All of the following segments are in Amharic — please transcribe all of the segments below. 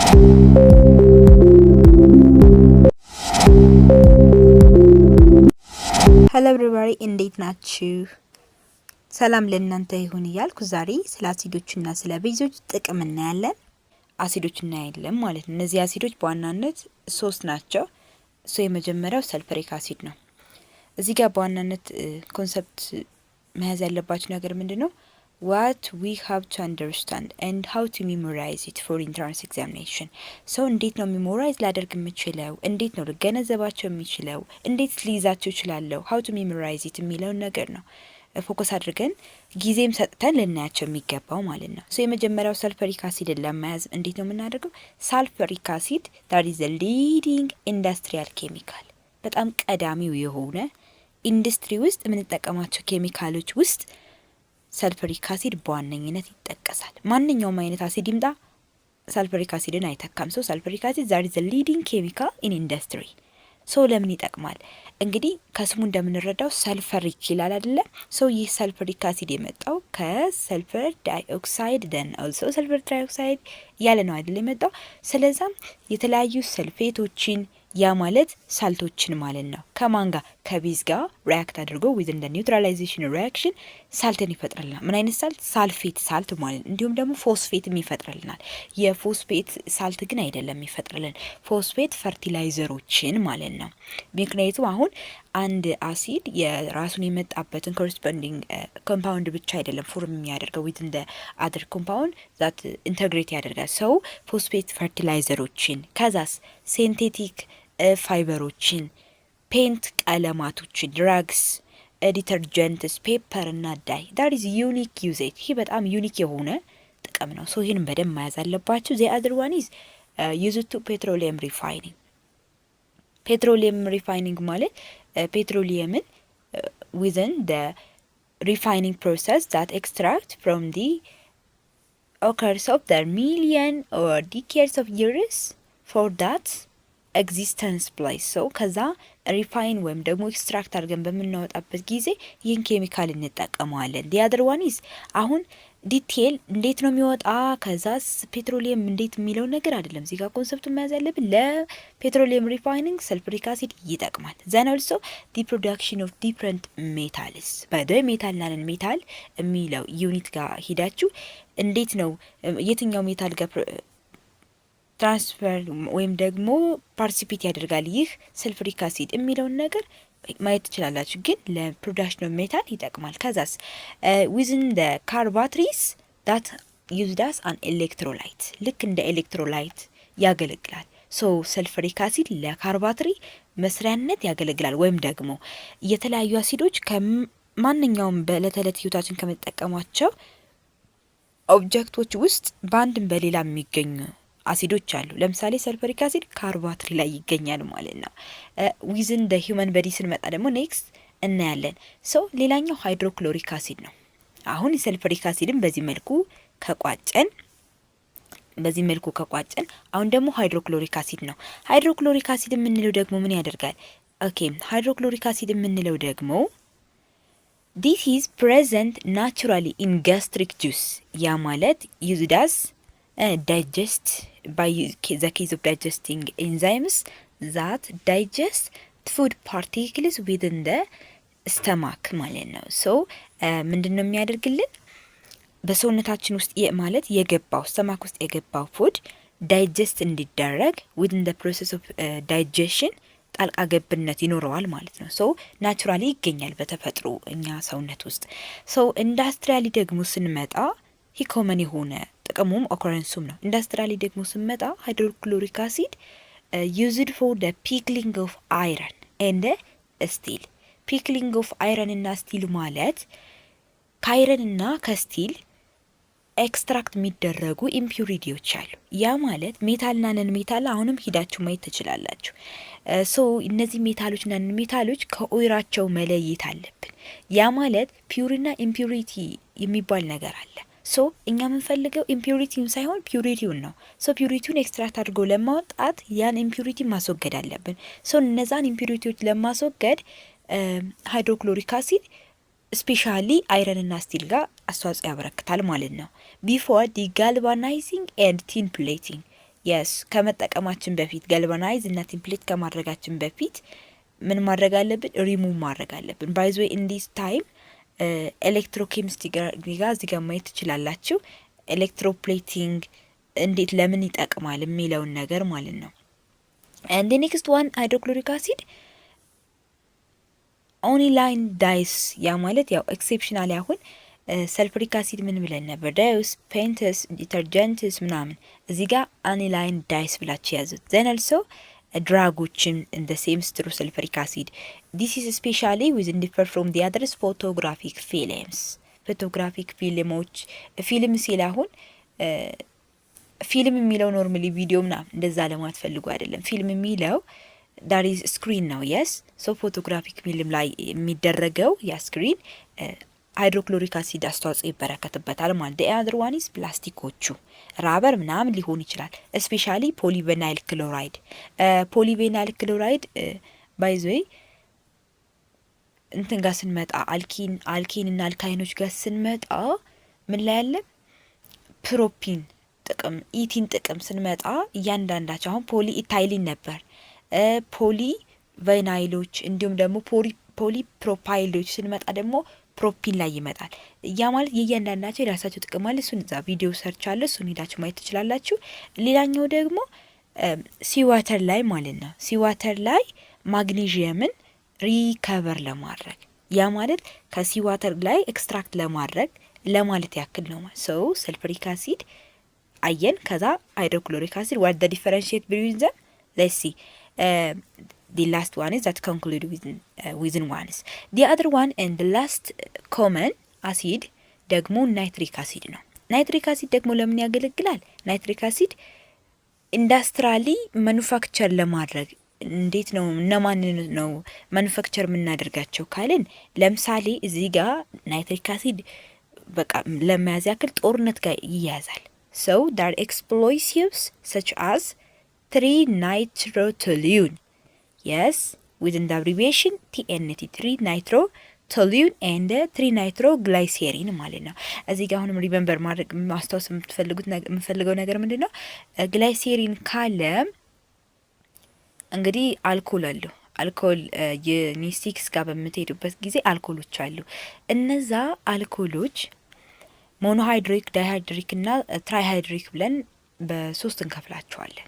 ሄሎ ኤቭሪባዲ እንዴት ናችሁ? ሰላም ለእናንተ ይሁን እያልኩ ዛሬ ስለ አሲዶችና ስለ ቤዞች ጥቅም እናያለን። አሲዶች እናያለን ማለት ነው። እነዚህ አሲዶች በዋናነት 3 ናቸው። የመጀመሪያው ሰልፈሪክ አሲድ ነው። እዚህ ጋር በዋናነት ኮንሰፕት መያዝ ያለባችሁ ነገር ምንድነው? what we have to understand and how to memorize it for entrance examination. እንዴት ነው ሜሞራይዝ ላደርግ የምችለው? እንዴት ነው ልገነዘባቸው የምችለው? እንዴት ሊይዛቸው እችላለሁ? how to memorize it የሚለውን ነገር ነው ፎከስ አድርገን ጊዜም ሰጥተን ልናያቸው የሚገባው ማለት ነው። የመጀመሪያው ሰልፈሪክ አሲድን ለመያዝ እንዴት ነው የምናደርገው? ሰልፈሪክ አሲድ that is the leading industrial chemical በጣም ቀዳሚው የሆነ ኢንዱስትሪ ውስጥ የምንጠቀማቸው ኬሚካሎች ውስጥ ሰልፈሪክ አሲድ በዋነኝነት ይጠቀሳል። ማንኛውም አይነት አሲድ ይምጣ ሰልፈሪክ አሲድን አይተካም። ሰልፈሪክ አሲድ that is the leading chemical in industry ለምን ይጠቅማል? እንግዲህ ከስሙ እንደምንረዳው ሰልፈሪክ ይላል አይደለ? ይህ ሰልፈሪክ አሲድ የመጣው ከሰልፈር ዳይኦክሳይድ ደን ኦልሶ ሰልፈር ትራይኦክሳይድ ያለ ነው አይደለ የመጣው። ስለዛም የተለያዩ ሰልፌቶችን ያ ማለት ሳልቶችን ማለት ነው ከማን ጋር ከቤዝ ጋር ሪአክት አድርጎ within the neutralization reaction ሳልትን ይፈጥራልናል። ምን አይነት ሳልት? ሳልፌት ሳልት ማለት ነው። እንዲሁም ደግሞ ፎስፌትም ይፈጥራልናል። የፎስፌት ሳልት ግን አይደለም ይፈጥራልን፣ ፎስፌት ፈርቲላይዘሮችን ማለት ነው። ምክንያቱም አሁን አንድ አሲድ የራሱን የመጣበትን ኮረስፖንዲንግ ኮምፓውንድ ብቻ አይደለም ፎርም የሚያደርገው within the other compound that integrate ያደርጋል። ፎስፌት ፈርቲላይዘሮችን ከዛስ ሴንቴቲክ ፋይበሮችን፣ ፔንት ቀለማቶችን፣ ድራግስ፣ ዲተርጀንትስ፣ ፔፐር እና ዳይ that is unique usage። ይህ በጣም ዩኒክ የሆነ ጥቅም ነው። ይህንን በደንብ መያዝ አለባችሁ። the other one is used to petroleum refining። ፔትሮሊየም ሪፋይኒንግ ማለት ፔትሮሊየምን within the refining process that extract from the occurs of the million or decades of years for that existence place ከዛ ሪፋይን ወይም ደግሞ ኤክስትራክት አድርገን በምናወጣበት ጊዜ ይህን ኬሚካል እንጠቀመዋለን። the other one is አሁን ዲቴል እንዴት ነው የሚወጣ ከዛስ ፔትሮሊየም እንዴት የሚለው ነገር አይደለም። እዚህ ጋር ኮንሰፕቱን መያዝ ያለብን ለፔትሮሊየም ሪፋይኒንግ ሰልፈሪክ አሲድ ይጠቅማል። then also the production of different metals by the metal እና ሜታል የሚለው ዩኒት ጋር ሂዳችሁ እንዴት ነው የትኛው ሜታል ጋር ትራንስፈር ወይም ደግሞ ፓርቲሲፔት ያደርጋል ይህ ሰልፈሪክ አሲድ የሚለውን ነገር ማየት ትችላላችሁ። ግን ለፕሮዳክሽን ኦፍ ሜታል ይጠቅማል። ከዛስ within the car batteries that used as an electrolyte ልክ እንደ ኤሌክትሮላይት ያገለግላል። ሰልፈሪክ አሲድ ለካር ባትሪ መስሪያነት ያገለግላል። ወይም ደግሞ የተለያዩ አሲዶች ከማንኛውም በዕለት ተዕለት ህይወታችን ከመጠቀማቸው ኦብጀክቶች ውስጥ በአንድም በሌላ የሚገኙ አሲዶች አሉ። ለምሳሌ ሰልፈሪክ አሲድ ካር ባትሪ ላይ ይገኛል ማለት ነው። ዊዝን ደ ሂውመን በዲ ስንመጣ ደግሞ ኔክስት እናያለን። ሌላኛው ሃይድሮክሎሪክ አሲድ ነው። አሁን የሰልፈሪክ አሲድን በዚህ መልኩ ከቋጨን አሁን ደግሞ ሃይድሮክሎሪክ አሲድ ነው። ሃይድሮክሎሪክ አሲድ የምንለው ደግሞ ምን ያደርጋል? ሃይድሮክሎሪክ አሲድ የምንለው ደግሞ this is present naturally in gastric juice ያ ማለት used as digest by the case of digesting enzymes that digest food particles within the stomach ማለት ነው። ምንድነው የሚያደርግልን? በሰውነታችን ውስጥ ማለት የገባው ስቶማክ ውስጥ የገባው ፉድ ዳይጀስት እንዲደረግ within the process of digestion ጣልቃ ገብነት ይኖረዋል ማለት ነው። ናቹራሊ ይገኛል በተፈጥሮ እኛ ሰውነት ውስጥ። ኢንዳስትሪያሊ ደግሞ ስንመጣ ኮመን የሆነ ጥቅሙም ኦከረንሱም ነው። ኢንዳስትሪያሊ ደግሞ ስንመጣ ሃይድሮክሎሪክ አሲድ used for the pickling of iron and steel። ፒክሊንግ ኦፍ አይረን እና ስቲል ማለት ከአይረን እና ከስቲል ኤክስትራክት የሚደረጉ ኢምፒዩሪቲዎች አሉ። ያ ማለት ሜታልና ነን ሜታል አሁንም ሂዳችሁ ማየት ትችላላችሁ። እነዚህ ሜታሎችና ነን ሜታሎች ከኦይራቸው መለየት አለብን። ያ ማለት ፒዩሪና ኢምፒዩሪቲ የሚባል ነገር አለ። እኛ የምንፈልገው ኢምፒዩሪቲውን ሳይሆን ፒዩሪቲውን ነው። ፒዩሪቲውን ኤክስትራክት አድርጎ ለማውጣት ያን ኢምፒዩሪቲ ማስወገድ አለብን። እነዛን ኢምፒዩሪቲዎች ለማስወገድ ሃይድሮክሎሪክ አሲድ ስፔሻሊ አይረንና ስቲል ጋር አስተዋጽኦ ያበረክታል ማለት ነው። ቢፎር ዲ ጋልቫናይዚንግ ኤንድ ቲን ፕሌቲንግ የስ ከመጠቀማችን በፊት ጋልቫናይዝ እና ቴምፕሌት ከማድረጋችን በፊት ምን ማድረግ አለብን? ሪሙቭ ማድረግ አለብን። ባይ ዘ ዌይ ኢን ዲስ ታይም ኤሌክትሮኬሚስትሪ ጋር እዚህ ጋር ማየት ትችላላችሁ። ኤሌክትሮፕሌቲንግ እንዴት ለምን ይጠቅማል የሚለውን ነገር ማለት ነው። and the next one ሃይድሮክሎሪክ አሲድ ኦኒላይን ዳይስ ያ ማለት ያው ኤክሴፕሽናል አሁን ሰልፍሪክ አሲድ ምን ብለን ነበር? ዳይስ ፔንትስ ዲተርጀንትስ ምናምን እዚህ ጋር አኒላይን ዳይስ ብላችሁ ያዙት። ዘን አልሶ ድራጎችን እንደ ሴምስ ትሩ ሰልፍሪክ አሲድ ዲስ ኢዝ ስፔሻሊ ዊዝን ዲፈር ፍሮም ዲ አደርስ ፎቶግራፊክ ፊልምስ ፎቶግራፊክ ፊልሞች ፊልም ሲል አሁን ፊልም የሚለው ኖርማሊ ቪዲዮ ምናምን እንደዛ ለማለት ፈልጎ አይደለም። ፊልም የሚለው ዳት ኢዝ ስክሪን ነው። የስ ሶ ፎቶግራፊክ ፊልም ላይ የሚደረገው ያ ስክሪን ሃይድሮክሎሪክ አሲድ አስተዋጽኦ ይበረከትበታል ማለት። ዲ አዘር ዋን ኢዝ ፕላስቲኮቹ ራበር ምናምን ሊሆን ይችላል። ስፔሻሊ ፖሊቬናይል ክሎራይድ ፖሊቬናይል ክሎራይድ ባይ ዘ ዌይ እንትን ጋር ስንመጣ አልኪን እና አልካይኖች ጋር ስንመጣ ምን ላይ ያለ ፕሮፒን ጥቅም ኢቲን ጥቅም ስንመጣ እያንዳንዳቸው አሁን ፖሊ ኢታይሊን ነበር ፖሊ ቫይናይሎች እንዲሁም ደግሞ ፖሊ ፕሮፓይሎች ስንመጣ ደግሞ ፕሮፒን ላይ ይመጣል። ያ ማለት የእያንዳንዳቸው የራሳቸው ጥቅም አለ። እሱን እዛ ቪዲዮ ሰርች አለ፣ እሱን ሄዳችሁ ማየት ትችላላችሁ። ሌላኛው ደግሞ ሲዋተር ላይ ማለት ነው። ሲዋተር ላይ ማግኔዥየምን ሪከቨር ለማድረግ ያ ማለት ከሲዋተር ላይ ኤክስትራክት ለማድረግ ለማለት ያክል ነው ማለት ሰው ሰልፍሪክ አሲድ አየን። ከዛ ሃይድሮክሎሪክ አሲድ what the differentiate between them let's see the last one is that conclude within one is the other one and the last common acid ደግሞ ናይትሪክ አሲድ ነው። ናይትሪክ አሲድ ደግሞ ለምን ያገለግላል? ናይትሪክ አሲድ ኢንዱስትሪያሊ ማኑፋክቸር ለማድረግ እንዴት ነው እነማን ነው ማኑፋክቸር የምናደርጋቸው ካልን ለምሳሌ እዚህ ጋር ናይትሪክ አሲድ በቃ ለመያዝ ያክል ጦርነት ጋር ይያዛል። so there are explosives such as 3-nitrotoluene yes within the abbreviation TNT 3-nitrotoluene and 3-nitroglycerin ማለት ነው። እዚህ ጋር አሁንም ሪሜምበር ማድረግ ማስታወስ የምፈልገው ነገር ምንድነው? ግላይሴሪን ካለ እንግዲህ አልኮል አለው። አልኮል የኒስቲክስ ጋር በምትሄዱበት ጊዜ አልኮሎች አሉ። እነዛ አልኮሎች ሞኖሃይድሪክ፣ ዳይሃይድሪክ እና ትራይሃይድሪክ ብለን በሶስት እንከፍላቸዋለን።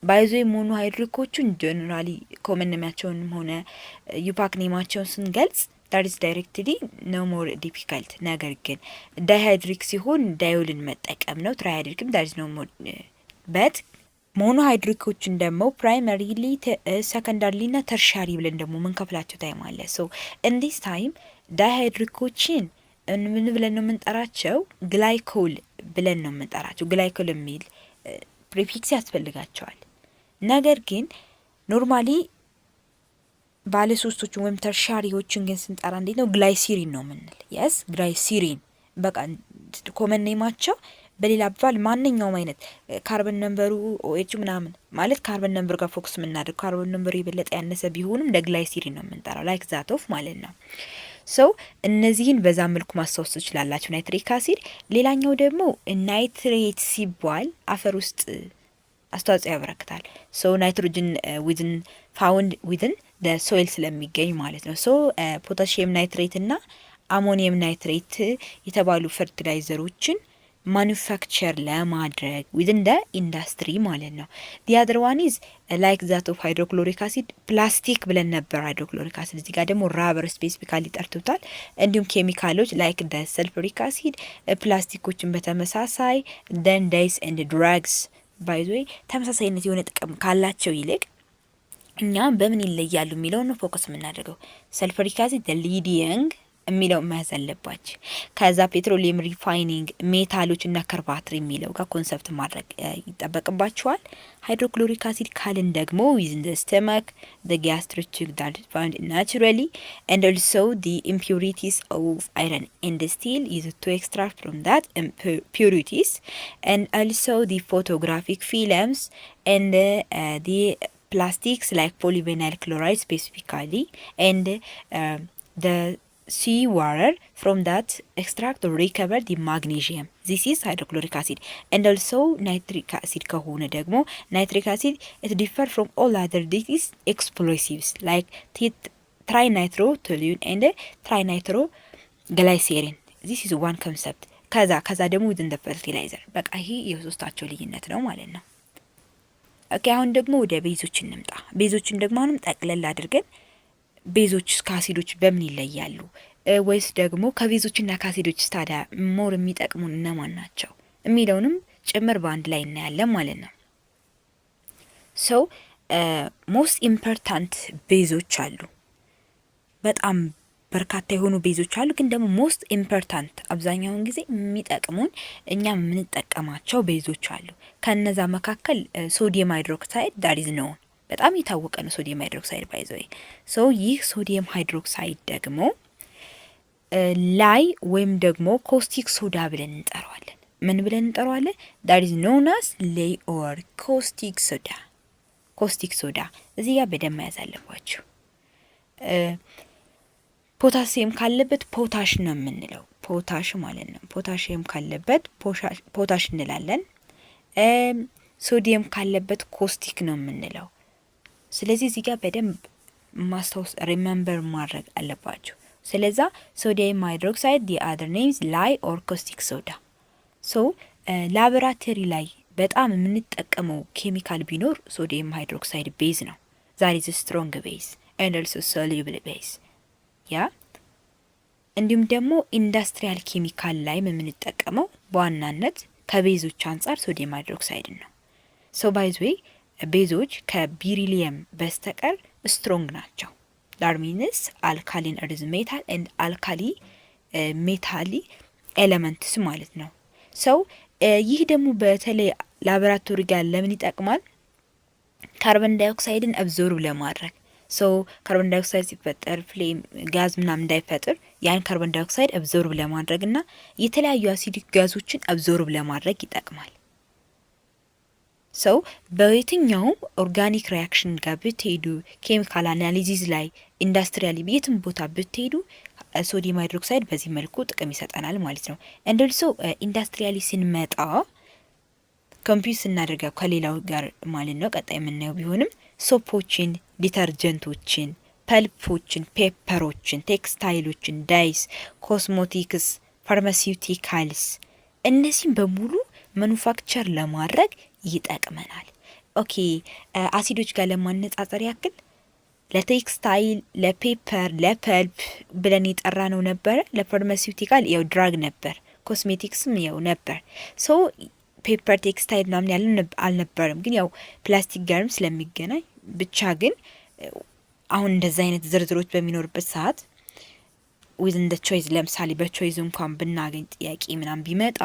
ባይዞ ሞኖሃይድሪኮቹን ጀነራሊ ኮመን ኔማቸውንም ሆነ ዩፓክ ኔማቸውን ስንገልጽ that is directly no more difficult። ነገር ግን ዳይሃይድሪክ ሲሆን ዳዮልን መጠቀም ነው። ትራይሃይድሪክም that is no more but ሞኖሃይድሪኮችን ደግሞ ፕራይመሪሊ ሰከንዳሪሊ እና ተርሻሪ ብለን ደግሞ ምንከፍላቸው ታይም አለ። ሶ in this time ዳይሃይድሪኮችን ምን ብለን ነው የምንጠራቸው? ግላይኮል ብለን ነው የምንጠራቸው። ግላይኮል የሚል ፕሪፊክስ ያስፈልጋቸዋል። ነገር ግን ኖርማሊ ባለ ሶስቶችን ወይም ተርሻሪዎችን ግን ስንጠራ እንዴት ነው? ግላይሲሪን ነው የምንል። የስ ግላይሲሪን በቃ ኮመን ኔማቸው። በሌላ አባባል ማንኛውም አይነት ካርበን ነምበሩ ኦኤች ምናምን ማለት ካርበን ነምበር ጋር ፎክስ የምናደርግ ካርበን ነምበሩ የበለጠ ያነሰ ቢሆንም እንደ ግላይሲሪን ነው የምንጠራው። ላይክ ዛት ኦፍ ማለት ነው። ሶ እነዚህን በዛ መልኩ ማስታወስ ትችላላችሁ። ናይትሪክ አሲድ። ሌላኛው ደግሞ ናይትሬት ሲባል አፈር ውስጥ አስተዋጽኦ ያበረክታል። ሶ ናይትሮጅን ዊዝን ፋውንድ ዊዝን ደ ሶይል ስለሚገኝ ማለት ነው። ሶ ፖታሺየም ናይትሬት እና አሞኒየም ናይትሬት የተባሉ ፈርቲላይዘሮችን ማኑፋክቸር ለማድረግ ዊዝን ደ ኢንዱስትሪ ማለት ነው። ዲ አዘር ዋን ኢዝ ላይክ ዛት ኦፍ ሃይድሮክሎሪክ አሲድ ፕላስቲክ ብለን ነበር። ሃይድሮክሎሪክ አሲድ እዚህ ጋር ደግሞ ራበር ስፔሲፊካሊ ጠርቶታል። እንዲሁም ኬሚካሎች ላይክ ደ ሰልፍሪክ አሲድ ፕላስቲኮችን በተመሳሳይ ደን ዳይስ ኤንድ ድራግስ ባይ ዘ ዌይ ተመሳሳይነት የሆነ ጥቅም ካላቸው ይልቅ እኛ በምን ይለያሉ የሚለውን ነው ፎከስ የምናደርገው። ሰልፍሪክ አሲድ ደ ሊዲንግ የሚለው መያዝ አለባችሁ። ከዛ ፔትሮሊየም ሪፋይኒንግ ሜታሎች እና ከርባትሪ የሚለው ጋር ኮንሰፕት ማድረግ ይጠበቅባችኋል። ሃይድሮክሎሪክ አሲድ ካልን ደግሞ within the stomach the gastric tract that found naturally and also the impurities of iron and steel is to extract from that impurities and also the photographic films and the plastics like polyvinyl chloride specifically and the sea water from that extract or recover the magnesium. This is hydrochloric acid. And also nitric acid ከሆነ ደግሞ nitric acid it differ from all other these explosives like trinitro-toluene and trinitro-glycerin. This is one concept. ከዛ ደግሞ within the fertilizer በቃ ይሄ የሶስታቸው ልዩነት ነው ማለት ነው። ኦኬ አሁን ደግሞ ወደ ቤዞች እንምጣ። ቤዞችን ደግሞ አሁንም ጠቅለል አድርገን ቤዞች ከአሲዶች በምን ይለያሉ ወይስ ደግሞ ከቤዞችና ከአሲዶች ታዲያ ሞር የሚጠቅሙን እነማን ናቸው የሚለውንም ጭምር በአንድ ላይ እናያለን ማለት ነው። ሶ ሞስት ኢምፖርታንት ቤዞች አሉ። በጣም በርካታ የሆኑ ቤዞች አሉ። ግን ደግሞ ሞስት ኢምፖርታንት አብዛኛውን ጊዜ የሚጠቅሙን እኛ የምንጠቀማቸው ቤዞች አሉ። ከነዛ መካከል ሶዲየም ሃይድሮክሳይድ ዳት ኢዝ ኖን በጣም የታወቀ ነው። ሶዲየም ሃይድሮክሳይድ ባይዘው ሶ ይህ ሶዲየም ሃይድሮክሳይድ ደግሞ ላይ ወይም ደግሞ ኮስቲክ ሶዳ ብለን እንጠራዋለን። ምን ብለን እንጠራዋለን? ዳት ኢዝ ኖን አስ ሌይ ኦር ኮስቲክ ሶዳ። ኮስቲክ ሶዳ እዚህ ጋር በደንብ መያዝ አለባችሁ። ፖታሲየም ካለበት ፖታሽ ነው የምንለው። ፖታሽ ማለት ነው። ፖታሲየም ካለበት ፖታሽ እንላለን። ሶዲየም ካለበት ኮስቲክ ነው የምንለው። ስለዚህ እዚህ ጋር በደንብ ማስታወስ ሪሜምበር ማድረግ አለባችሁ። ስለዛ ሶዲየም ሃይድሮክሳይድ the other names lye or caustic soda. ሶ ላቦራቶሪ ላይ በጣም የምንጠቀመው ኬሚካል ቢኖር ሶዲየም ሃይድሮክሳይድ ቤዝ ነው። that is a strong base and also soluble base ያ እንዲሁም ደግሞ ኢንዱስትሪያል ኬሚካል ላይ የምንጠቀመው በዋናነት ከቤዞች አንጻር ሶዲየም ሃይድሮክሳይድ ነው። ሶ ባይ ዘ ዌይ ቤዞች ከቢሪሊየም በስተቀር ስትሮንግ ናቸው። ዳርሚንስ አልካሊን እርዝ ሜታል ኤንድ አልካሊ ሜታሊ ኤሌመንትስ ማለት ነው። ሶ ይህ ደግሞ በተለይ ላቦራቶሪ ጋር ለምን ይጠቅማል? ካርቦን ዳይኦክሳይድን አብዞርብ ለማድረግ ሶ ካርቦን ዳይኦክሳይድ ሲፈጠር ፍሌም ጋዝ ምናምን እንዳይፈጥር ያን ካርቦን ዳይኦክሳይድ አብዞርብ ለማድረግና የተለያዩ አሲዲክ ጋዞችን አብዞርብ ለማድረግ ይጠቅማል። ሶ በየትኛውም ኦርጋኒክ ሪያክሽን ጋር ብትሄዱ ኬሚካል አናሊሲስ ላይ ኢንዱስትሪያሊ የትም ቦታ ብትሄዱ ሶዲየም ሃይድሮክሳይድ በዚህ መልኩ ጥቅም ይሰጠናል ማለት ነው። እንደልሶ ኢንዱስትሪያሊ ስንመጣ ኮምፒውት ስናደርገው ከሌላው ጋር ማለት ነው ቀጣይ የምናየው ቢሆንም ሶፖችን፣ ዲተርጀንቶችን፣ ፐልፖችን፣ ፔፐሮችን፣ ቴክስታይሎችን፣ ዳይስ፣ ኮስሞቲክስ፣ ፋርማሲውቲካልስ እነዚህም በሙሉ ማኑፋክቸር ለማድረግ ይጠቅመናል። ኦኬ አሲዶች ጋር ለማነጻጸር ያክል ለቴክስታይል፣ ለፔፐር፣ ለፐልፕ ብለን የጠራ ነው ነበረ። ለፋርማሲውቲካል ያው ድራግ ነበር፣ ኮስሜቲክስም ያው ነበር። ሶ ፔፐር ቴክስታይል ምናምን ያለን አልነበረም። ግን ያው ፕላስቲክ ጋርም ስለሚገናኝ ብቻ ግን አሁን እንደዛ አይነት ዝርዝሮች በሚኖርበት ሰዓት ዊዝን ደ ቾይዝ ለምሳሌ በቾይዝ እንኳን ብናገኝ ጥያቄ ምናምን ቢመጣ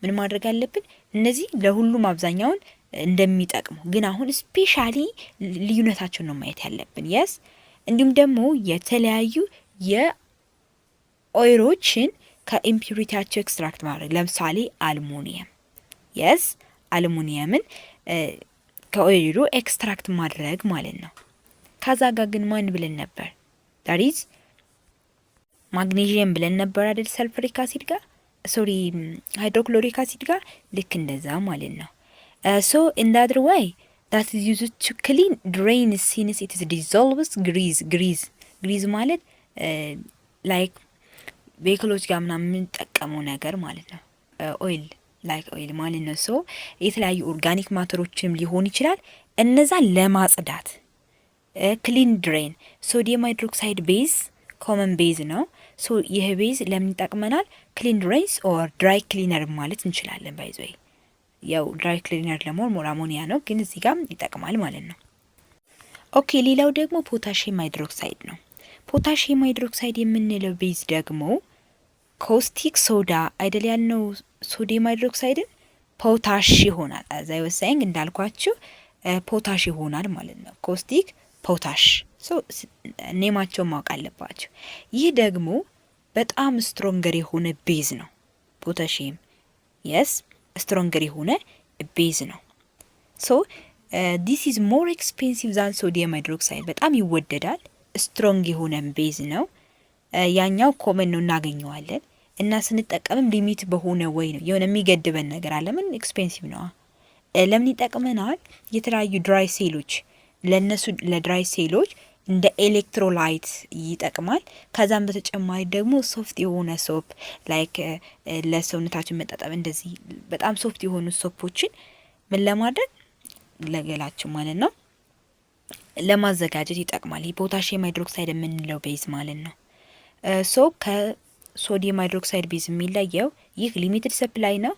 ምን ማድረግ አለብን? እነዚህ ለሁሉም አብዛኛውን እንደሚጠቅሙ ግን አሁን ስፔሻሊ ልዩነታቸውን ነው ማየት ያለብን። የስ እንዲሁም ደግሞ የተለያዩ የኦይሮችን ከኢምፒሪቲያቸው ኤክስትራክት ማድረግ ለምሳሌ አልሙኒየም የስ አልሙኒየምን ከኦይሉ ኤክስትራክት ማድረግ ማለት ነው። ከዛ ጋር ግን ማን ብለን ነበር? ዳሪዝ ማግኔዥየም ብለን ነበር አይደል? ሰልፈሪክ አሲድ ጋር ሶሪ ሃይድሮክሎሪክ አሲድ ጋር ልክ እንደዛ ማለት ነው። ሶ in the other way that is used to clean drain since it is dissolves grease ማለት ላይክ ቬሂክሎች ጋር ምናምን የምንጠቀመው ነገር ማለት ነው። ኦይል ላይክ ኦይል ማለት ነው። ሶ የተለያዩ ኦርጋኒክ ማተሮችንም ሊሆን ይችላል እነዛን ለማጽዳት ክሊን ድሬን ሶዲየም ሃይድሮክሳይድ ቤዝ ኮመን ቤዝ ነው። ሶ ይህ ቤዝ ለምን ይጠቅመናል? ክሊን ድሬንስ ኦር ድራይ ክሊነር ማለት እንችላለን። ባይ ዘ ወይ ያው ድራይ ክሊነር ለሞር ሞር አሞኒያ ነው፣ ግን እዚህ ጋር ይጠቅማል ማለት ነው። ኦኬ ሌላው ደግሞ ፖታሺየም ሃይድሮክሳይድ ነው። ፖታሺየም ሃይድሮክሳይድ የምንለው ቤዝ ደግሞ ኮስቲክ ሶዳ አይደል ያልነው? ሶዲየም ሃይድሮክሳይድን ፖታሽ ይሆናል። አዛይ ወሳኝ እንዳልኳችሁ ፖታሽ ይሆናል ማለት ነው። ኮስቲክ ፖታሽ ሶ ኔማቸው ማወቅ አለባችሁ። ይህ ደግሞ በጣም ስትሮንገር የሆነ ቤዝ ነው። ፖታሺየም የስ ስትሮንገር የሆነ ቤዝ ነው። ሶ ዲስ ኢዝ ሞር ኤክስፔንሲቭ ዛን ሶዲየም ሃይድሮክሳይድ በጣም ይወደዳል። ስትሮንግ የሆነ ቤዝ ነው። ያኛው ኮመን ነው እናገኘዋለን እና ስንጠቀምም ሊሚት በሆነ ወይ ነው የሆነ የሚገድበን ነገር አለ። ምን ኤክስፔንሲቭ ነው። ለምን ይጠቅመናል? የተለያዩ ድራይ ሴሎች ለነሱ ለድራይ ሴሎች እንደ ኤሌክትሮላይት ይጠቅማል። ከዛም በተጨማሪ ደግሞ ሶፍት የሆነ ሶፕ ላይክ ለሰውነታችን መጣጣም እንደዚህ በጣም ሶፍት የሆኑ ሶፖችን ምን ለማድረግ ለገላችን ማለት ነው ለማዘጋጀት ይጠቅማል። ይህ ፖታሺየም ሃይድሮክሳይድ የምንለው ቤዝ ማለት ነው። ሶ ከሶዲየም ሃይድሮክሳይድ ቤዝ የሚለየው ይህ ሊሚትድ ሰፕላይ ነው፣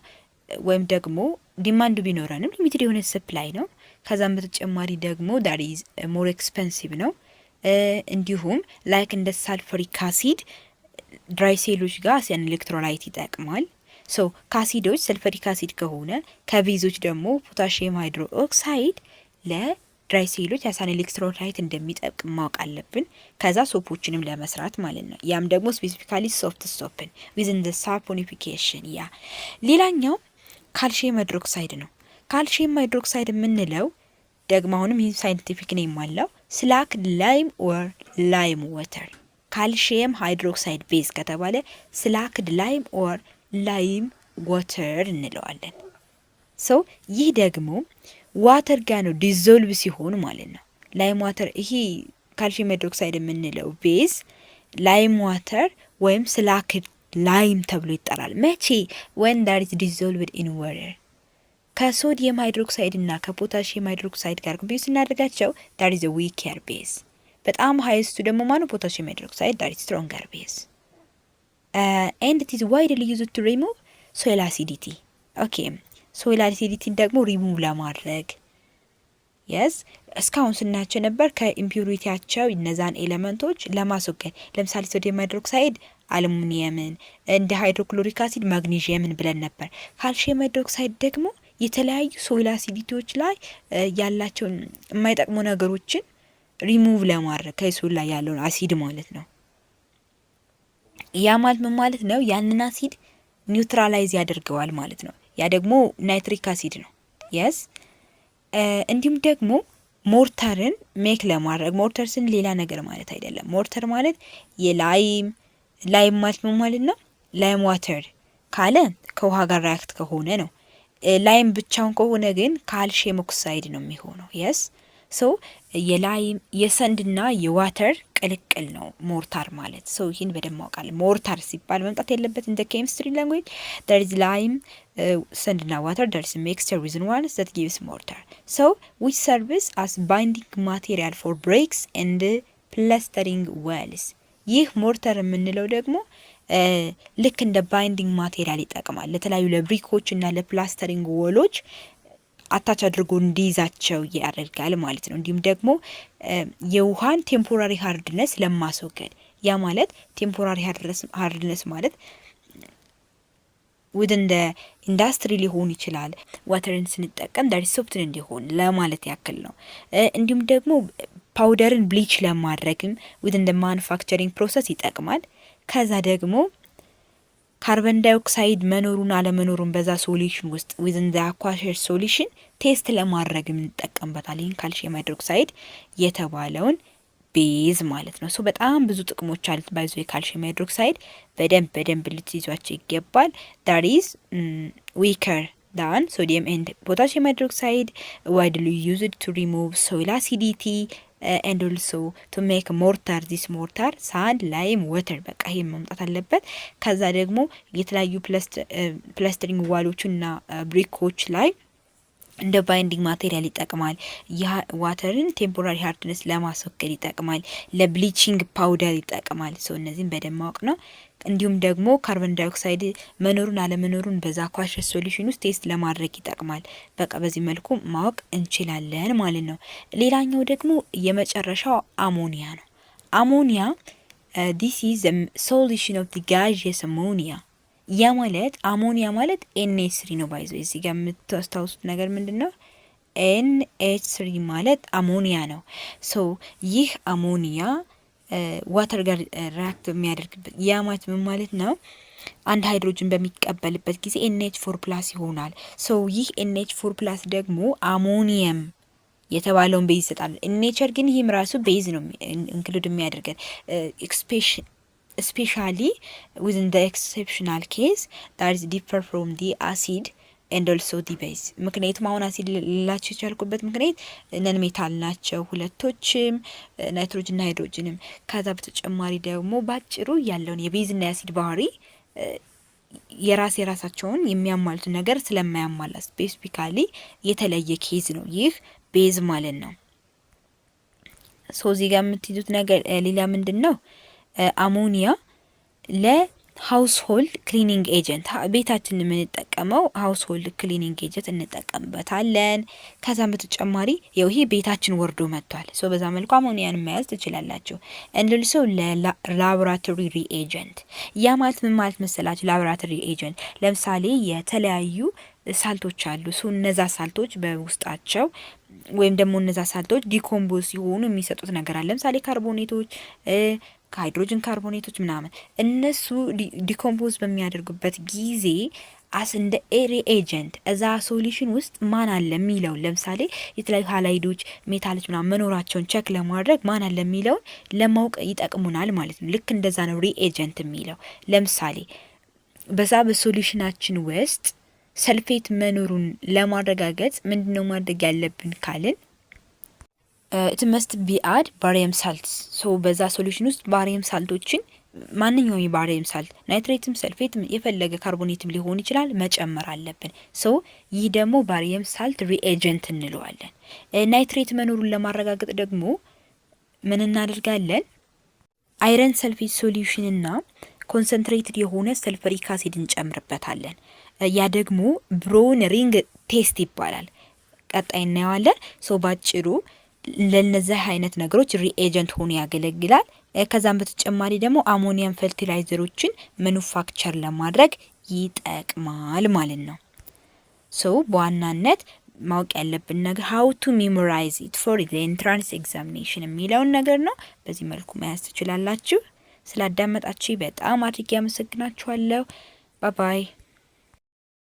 ወይም ደግሞ ዲማንዱ ቢኖረንም ሊሚትድ የሆነ ሰፕላይ ነው። ከዛም በተጨማሪ ደግሞ ዳት ኢዝ ሞር ኤክስፐንሲቭ ነው። እንዲሁም ላይክ እንደ ሳልፈሪክ አሲድ ድራይ ሴሎች ጋር ሲያን ኤሌክትሮላይት ይጠቅማል። ሶ ከአሲዶች ሰልፈሪክ አሲድ ከሆነ ከቤዞች ደግሞ ፖታሺየም ሃይድሮ ኦክሳይድ ለድራይ ሴሎች ያሳን ኤሌክትሮላይት እንደሚጠቅም ማወቅ አለብን። ከዛ ሶፖችንም ለመስራት ማለት ነው። ያም ደግሞ ስፔሲፊካሊ ሶፍት ሶፕን ዊዝን ዘ ሳፖኒፊኬሽን። ያ ሌላኛው ካልሽየም ሃይድሮክሳይድ ነው። ካልሽየም ሃይድሮክሳይድ የምንለው ደግሞ አሁንም ይህ ሳይንቲፊክ ኔም አለው ስላክ ላይም ኦር ላይም ዋተር። ካልሽየም ሃይድሮክሳይድ ቤዝ ከተባለ ስላክድ ላይም ኦር ላይም ዋተር እንለዋለን። ሶ ይህ ደግሞ ዋተር ጋር ነው ዲዞልቭ ሲሆን ማለት ነው። ላይም ዋተር ይሄ ካልሽየም ሃይድሮክሳይድ የምንለው ቤዝ ላይም ዋተር ወይም ስላክድ ላይም ተብሎ ይጠራል። መቼ? when that is dissolved in water ከሶዲየም ሃይድሮክሳይድ እና ከፖታሺየም ሃይድሮክሳይድ ጋር ኮምፒውት ስናደርጋቸው that is a weaker base። በጣም ሃይስቱ ደግሞ ማነው? ፖታሺየም ሃይድሮክሳይድ that is stronger base and it is widely used to remove soil acidity። okay soil acidity ደግሞ ሪሙቭ ለማድረግ yes እስካሁን ስናቸው ነበር ከኢምፒዩሪቲያቸው እነዛን ኤሌመንቶች ለማስወገድ። ለምሳሌ ሶዲየም ሃይድሮክሳይድ አሉሚኒየምን፣ እንደ ሃይድሮክሎሪክ አሲድ ማግኔዥየምን ብለን ነበር። ካልሽየም ሃይድሮክሳይድ ደግሞ የተለያዩ ሶይል አሲዲቲዎች ላይ ያላቸውን የማይጠቅሙ ነገሮችን ሪሙቭ ለማድረግ ከሶይል ላይ ያለውን አሲድ ማለት ነው። ያ ማለት ምን ማለት ነው? ያንን አሲድ ኒውትራላይዝ ያደርገዋል ማለት ነው። ያ ደግሞ ናይትሪክ አሲድ ነው። የስ እንዲሁም ደግሞ ሞርተርን ሜክ ለማድረግ ሞርተር ስን ሌላ ነገር ማለት አይደለም። ሞርተር ማለት የላይም ማለት ምን ማለት ነው? ላይም ዋተር ካለ ከውሃ ጋር ሪያክት ከሆነ ነው። ላይም ብቻውን ከሆነ ግን ካልሽየም ኦክሳይድ ነው የሚሆነው። የስ ሶ የላይም የሰንድና የዋተር ቅልቅል ነው ሞርታር ማለት። ሶ ይህን በደንብ ማወቃል። ሞርታር ሲባል መምጣት ያለበት እንደ ኬሚስትሪ ላንጉዌጅ there is lime sand and water, there is a mixture within one that gives mortar, so which serves as binding material for bricks and plastering walls። ይህ ሞርተር የምንለው ደግሞ ልክ እንደ ባይንዲንግ ማቴሪያል ይጠቅማል ለተለያዩ ለብሪኮች እና ለፕላስተሪንግ ወሎች አታች አድርጎ እንዲይዛቸው ያደርጋል ማለት ነው። እንዲሁም ደግሞ የውሃን ቴምፖራሪ ሃርድነስ ለማስወገድ ያ ማለት ቴምፖራሪ ሃርድነስ ማለት within the industry ሊሆን ይችላል። ዋተርን ስንጠቀም ዳሪ ሶፍትን እንዲሆን ለማለት ያክል ነው። እንዲሁም ደግሞ ፓውደርን ብሊች ለማድረግም within the manufacturing process ይጠቅማል። ከዛ ደግሞ ካርበን ዳይኦክሳይድ መኖሩን አለመኖሩን በዛ ሶሉሽን ውስጥ within the aqueous solution ቴስት ለማድረግ እንጠቀምበታል። ይሄን ካልሽየም ሃይድሮክሳይድ የተባለውን ቤዝ ማለት ነው። ሶ በጣም ብዙ ጥቅሞች አሉት። ባይዞ የካልሽየም ሃይድሮክሳይድ በደንብ ልትይዟቸው ይገባል። that is weaker than sodium and potassium hydroxide, widely used to remove soil acidity and also to make mortar. this mortar sand, lime, water በቃ ይሄ መምጣት አለበት። ከዛ ደግሞ የተለያዩ ፕላስተሪንግ ዋሎችና ብሪኮች ላይ እንደ ባይንዲንግ ማቴሪያል ይጠቅማል። ዋተርን ቴምፖራሪ ሃርድነስ ለማስወገድ ይጠቅማል። ለብሊቺንግ ፓውደር ይጠቅማል። ሶ እነዚህን በደንብ ማወቅ ነው። እንዲሁም ደግሞ ካርበን ዳይኦክሳይድ መኖሩን አለመኖሩን በዛ አኳሸስ ሶሉሽን ውስጥ ቴስት ለማድረግ ይጠቅማል። በቃ በዚህ መልኩ ማወቅ እንችላለን ማለት ነው። ሌላኛው ደግሞ የመጨረሻው አሞኒያ ነው። አሞኒያ this is the solution of the gaseous ammonia። ያ ማለት አሞኒያ ማለት NH3 ነው። ባይዞ እዚህ ጋር የምታስታውሱት ነገር ምንድነው? NH3 ማለት አሞኒያ ነው። ሶ ይህ አሞኒያ ዋተር ጋር ሪአክት የሚያደርግበት ያ ማለት ምን ማለት ነው? አንድ ሃይድሮጅን በሚቀበልበት ጊዜ NH4+ ይሆናል። ሶ ይህ NH4+ ደግሞ አሞኒየም የተባለውን ቤዝ ይሰጣል። ኔቸር ግን ይህም ራሱ ቤዝ ነው ኢንክሉድ የሚያደርገን especially within the exceptional case that is differ from the acid and also the base። ምክንያቱም አሁን አሲድ ላችሁ የቻልኩበት ምክንያት ነን ሜታል ናቸው ሁለቶችም ናይትሮጅን እና ሃይድሮጅንም። ከዛ በተጨማሪ ደግሞ ባጭሩ ያለውን የቤዝና የአሲድ ባህሪ የራሳቸውን የሚያሟሉት ነገር ስለማያሟላ ስፔሲፊካሊ የተለየ ኬዝ ነው ይህ ቤዝ ማለት ነው። ሶ እዚህ ጋር የምትይዙት ነገር ሌላ ምንድነው? አሞኒያ ለሃውስሆልድ ክሊኒንግ ኤጀንት ቤታችን የምንጠቀመው ሃውስሆልድ ክሊኒንግ ኤጀንት እንጠቀምበታለን። ከዛም በተጨማሪ ያው ይሄ ቤታችን ወርዶ መጥቷል። ሶ በዛ መልኩ አሞኒያን መያዝ ትችላላችሁ። እንልሶ ለላቦራቶሪ ሪኤጀንት ያ ማለት ምን ማለት መሰላችሁ? ላቦራቶሪ ኤጀንት ለምሳሌ የተለያዩ ሳልቶች አሉ። ሶ እነዛ ሳልቶች በውስጣቸው ወይም ደግሞ እነዛ ሳልቶች ዲኮምፖዝ ሲሆኑ የሚሰጡት ነገር አለ። ለምሳሌ ካርቦኔቶች ከሃይድሮጅን ካርቦኔቶች ምናምን እነሱ ዲኮምፖዝ በሚያደርጉበት ጊዜ አስ እንደ ሪኤጀንት እዛ ሶሉሽን ውስጥ ማን አለ የሚለው ለምሳሌ የተለያዩ ሃላይዶች ሜታሎች ምናምን መኖራቸውን ቸክ ለማድረግ ማን አለ የሚለውን ለማወቅ ይጠቅሙናል ማለት ነው። ልክ እንደዛ ነው ሪኤጀንት የሚለው። ለምሳሌ በዛ በሶሉሽናችን ውስጥ ሰልፌት መኖሩን ለማረጋገጥ ምንድነው ማድረግ ያለብን ካልን it must be add barium salts። ሶ በዛ ሶሉሽን ውስጥ ባሪየም ሳልቶችን ማንኛውም የባሪየም ሳልት ናይትሬትም ሰልፌትም የፈለገ ካርቦኔትም ሊሆን ይችላል መጨመር አለብን። ሶ ይህ ደግሞ ባሪየም ሳልት ሪኤጀንት እንለዋለን። ናይትሬት መኖሩን ለማረጋገጥ ደግሞ ምን እናደርጋለን? አይረን ሰልፌት ሶሉሽን እና ኮንሰንትሬትድ የሆነ ሰልፈሪክ አሲድ እንጨምርበታለን። ያ ደግሞ ብሮውን ሪንግ ቴስት ይባላል። ቀጣይ እናየዋለን። ሶ ባጭሩ ለነዚህ አይነት ነገሮች ሪኤጀንት ሆኖ ያገለግላል። ከዛም በተጨማሪ ደግሞ አሞኒየም ፈርቲላይዘሮችን ማኑፋክቸር ለማድረግ ይጠቅማል ማለት ነው። ሶ በዋናነት ማወቅ ያለብን ነገር how to memorize it for the entrance examination የሚለውን ነገር ነው። በዚህ መልኩ መያዝ ትችላላችሁ። ስላዳመጣችሁ በጣም አድርጌ አመሰግናችኋለሁ። ባይ ባይ።